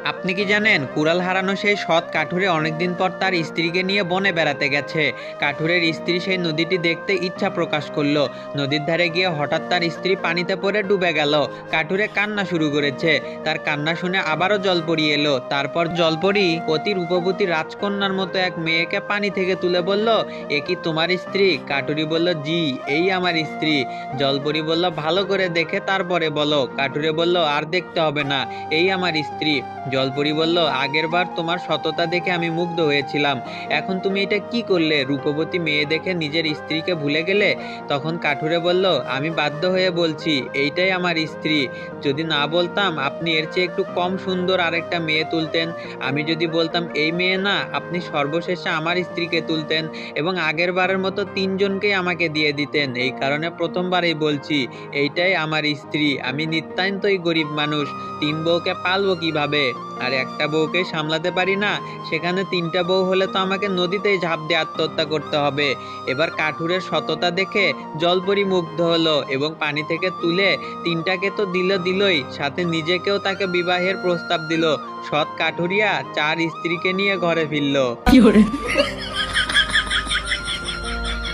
আপনি কি জানেন কুড়াল হারানো সেই সৎ কাঠুরে অনেকদিন পর তার স্ত্রীকে নিয়ে বনে বেড়াতে গেছে। কাঠুরের স্ত্রী সেই নদীটি দেখতে ইচ্ছা প্রকাশ করলো। নদীর ধারে গিয়ে হঠাৎ তার স্ত্রী পানিতে পড়ে ডুবে গেল। কাঠুরে কান্না শুরু করেছে। তার কান্না শুনে আবারও জলপরি এলো। তারপর জলপরি অতি রূপবতী রাজকন্যার মতো এক মেয়েকে পানি থেকে তুলে বলল, এ কি তোমার স্ত্রী? কাঠুরি বলল, জি, এই আমার স্ত্রী। জলপরি বলল, ভালো করে দেখে তারপরে বলো। কাঠুরে বলল, আর দেখতে হবে না, এই আমার স্ত্রী। জলপরি বলল, আগের বার তোমার সততা দেখে আমি মুগ্ধ হয়েছিলাম, এখন তুমি এটা কি করলে? রূপবতী মেয়ে দেখে নিজের স্ত্রীকে ভুলে গেলে? তখন কাঠুরে বলল, আমি বাধ্য হয়ে বলছি, এইটাই আমার স্ত্রী। যদি না বলতাম আপনি এর চেয়ে একটু কম সুন্দর আরেকটা মেয়ে তুলতেন। আমি যদি বলতাম এই মেয়ে না, আপনি সর্বশেষে আমার স্ত্রীকে তুলতেন এবং আগের বারের মতো তিনজনকেই আমাকে দিয়ে দিতেন। এই কারণে প্রথমবারেই বলছি, এইটাই আমার স্ত্রী। আমি নিতান্তই গরিব মানুষ, তিন বউকে পালবো কিভাবে? আর একটা বউকে সামলাতে পারি না, সেখানে তিনটা বউ হলে তো আমাকে নদীতেই ঝাঁপ দিয়ে আত্মহত্যা করতে হবে। এবার কাঠুরের সততা দেখে জলপরি মুগ্ধ হলো এবং পানি থেকে তুলে তিনটাকে তো দিলই, সাথে নিজেকেও তাকে বিবাহের প্রস্তাব দিল। সৎ কাঠুরিয়া চার স্ত্রীকে নিয়ে ঘরে ফিরল।